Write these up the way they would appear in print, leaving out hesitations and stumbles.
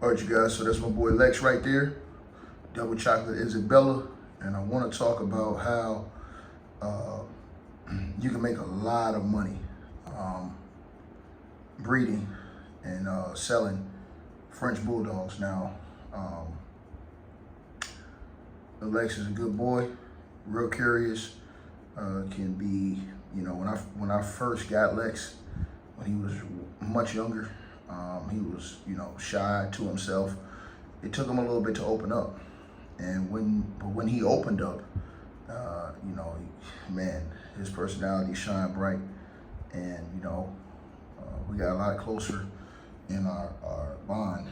All right, you guys, so that's my boy Lex right there, Double Chocolate Isabella, and I want to talk about how you can make a lot of money breeding and selling French Bulldogs. Now, Lex is a good boy, real curious, can be, you know, when I first got Lex, when he was much younger, he was, you know, shy to himself. It took him a little bit to open up. And when he opened up, you know, man, his personality shined bright. And, you know, we got a lot closer in our bond.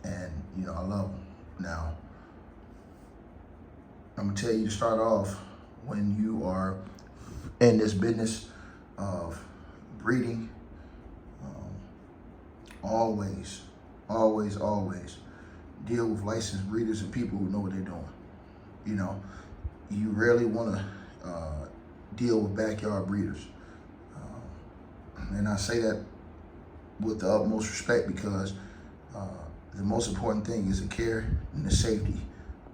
And, you know, I love him. Now, I'm gonna tell you to start off, when you are in this business of breeding, always deal with licensed breeders and people who know what they're doing. You know, you rarely want to deal with backyard breeders. And I say that with the utmost respect, because the most important thing is the care and the safety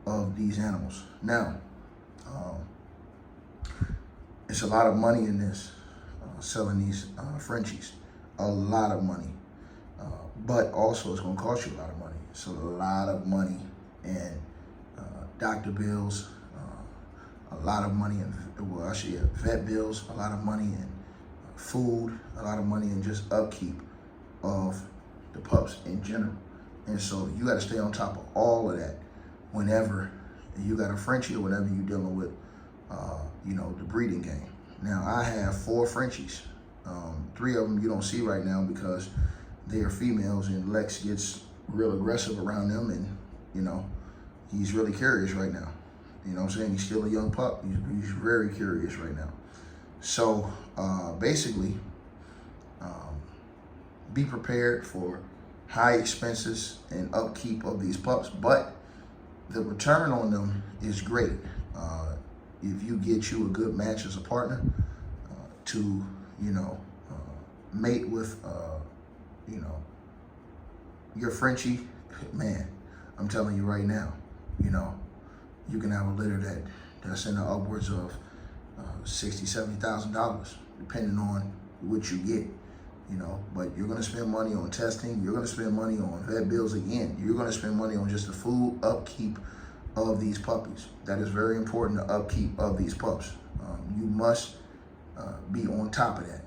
of these animals. Now, it's a lot of money in this, selling these Frenchies, a lot of money. But also it's gonna cost you a lot of money. So a lot of money in doctor bills, a lot of money in, well, actually vet bills, a lot of money in food, a lot of money in just upkeep of the pups in general. And so you gotta stay on top of all of that whenever you got a Frenchie or whenever you're dealing with, you know, the breeding game. Now, I have 4 Frenchies. 3 of them you don't see right now because they are females, and Lex gets real aggressive around them, and, you know, he's really curious right now. You know what I'm saying? He's still a young pup. He's very curious right now. So basically, be prepared for high expenses and upkeep of these pups, but the return on them is great. If you get you a good match as a partner to, you know, mate with, you know, your Frenchie, man, I'm telling you right now, you know, you can have a litter that's in the upwards of $60,000, $70,000, depending on what you get, you know. But you're gonna spend money on testing, you're gonna spend money on vet bills again, you're gonna spend money on just the food upkeep of these puppies. That is very important, the upkeep of these pups. You must be on top of that,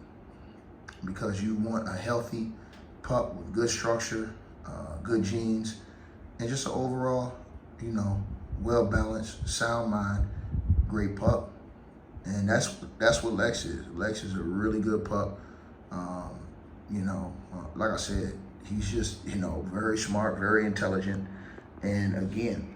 because you want a healthy pup with good structure, good genes, and just an overall, you know, well-balanced, sound mind, great pup. And that's what Lex is. Lex is a really good pup. You know, like I said, he's just, you know, very smart, very intelligent. And again,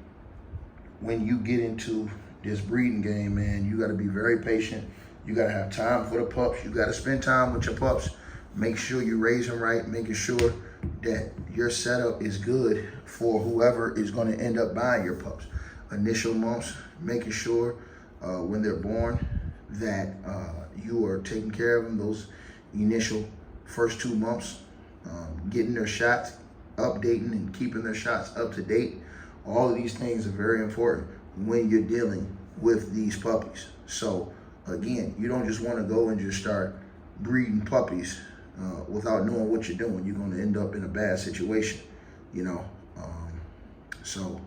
when you get into this breeding game, man, you got to be very patient. You got to have time for the pups. You got to spend time with your pups. Make sure you raise them right, making sure that your setup is good for whoever is going to end up buying your pups. Initial months, making sure when they're born that you are taking care of them those initial first 2 months, getting their shots, updating and keeping their shots up to date. All of these things are very important when you're dealing with these puppies. So again, you don't just want to go and just start breeding puppies without knowing what you're doing. You're going to end up in a bad situation, you know. So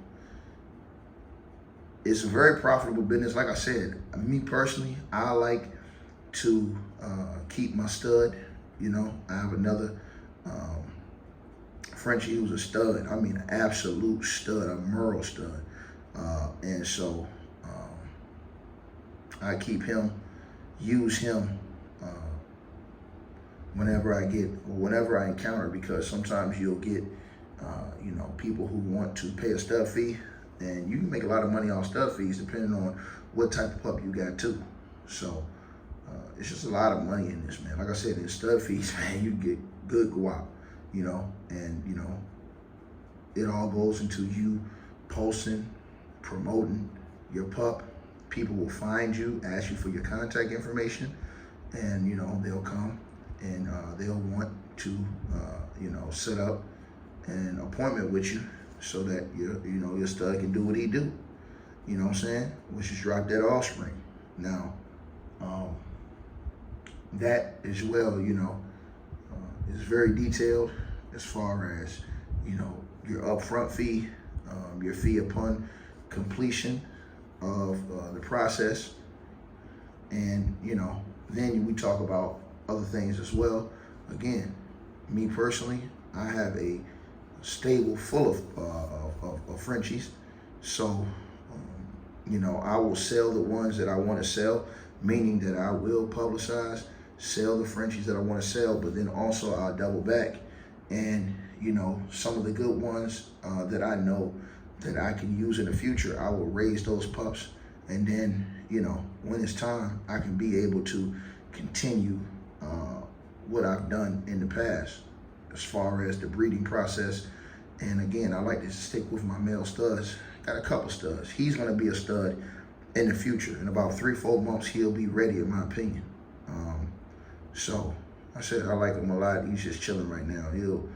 it's a very profitable business. Like I said, me personally, I like to keep my stud. You know, I have another Frenchie who's a stud. I mean, an absolute stud, a Merle stud. And so I keep him, use him whenever I encounter, because sometimes you'll get, you know, people who want to pay a stud fee, and you can make a lot of money off stud fees depending on what type of pup you got too. So it's just a lot of money in this, man. Like I said, in stud fees, man, you get good guap, you know, and, you know, it all goes into you posting, promoting your pup. People will find you, ask you for your contact information, and, you know, they'll come and they'll want to, you know, set up an appointment with you so that your stud can do what he do. You know what I'm saying? Which is drop that offspring. Now, that as well, is very detailed as far as, your upfront fee, your fee upon completion of the process. And, then we talk about other things as well. Again, me personally, I have a stable full of Frenchies. So, I will sell the ones that I want to sell, meaning that I will publicize, sell the Frenchies that I want to sell, but then also I'll double back. And, some of the good ones that I know that I can use in the future, I will raise those pups. And then, when it's time, I can be able to continue what I've done in the past as far as the breeding process. And again, I like to stick with my male studs. Got a couple studs. He's going to be a stud in the future. In about 3-4 months, he'll be ready, in my opinion. So I said I like him a lot. He's just chilling right now. He'll,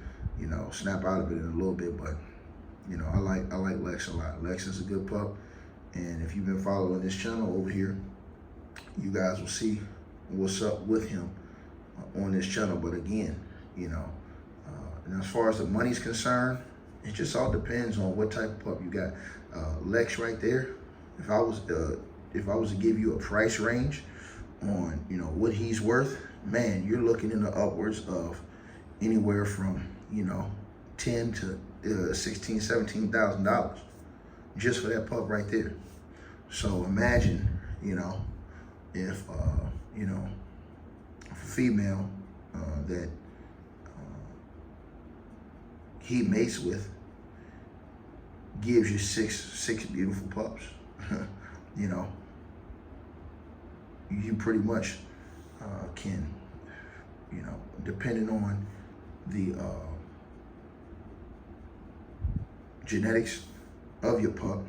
snap out of it in a little bit, but I like Lex a lot. Lex is a good pup, and if you've been following this channel over here, you guys will see what's up with him on this channel. But again, and as far as the money's concerned, it just all depends on what type of pup you got. Lex right there, if I was to give you a price range on what he's worth, man, you're looking in the upwards of anywhere from $10,000 to $16,000, $17,000 just for that pup right there. So imagine, if a female that he mates with gives you six beautiful pups, you pretty much can, depending on the genetics of your pup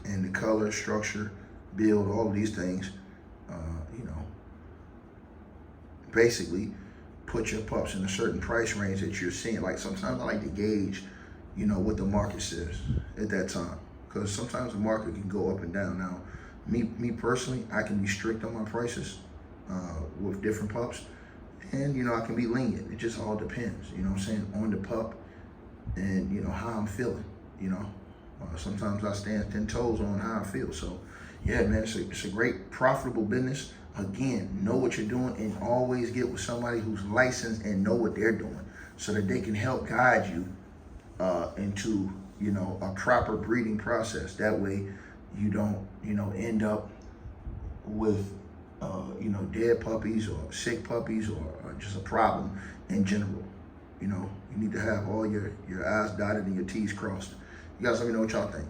and the color, structure, build, all of these things, basically put your pups in a certain price range that you're seeing. Like sometimes I like to gauge, what the market says at that time, because sometimes the market can go up and down. Now, me personally, I can be strict on my prices with different pups, and I can be lenient. It just all depends, on the pup and how I'm feeling. Sometimes I stand 10 toes on how I feel. So yeah, man, it's a great profitable business. Again, know what you're doing and always get with somebody who's licensed and know what they're doing so that they can help guide you into, a proper breeding process. That way you don't, end up with, dead puppies or sick puppies or just a problem in general. You need to have all your I's dotted and your T's crossed. You guys let me know what y'all think.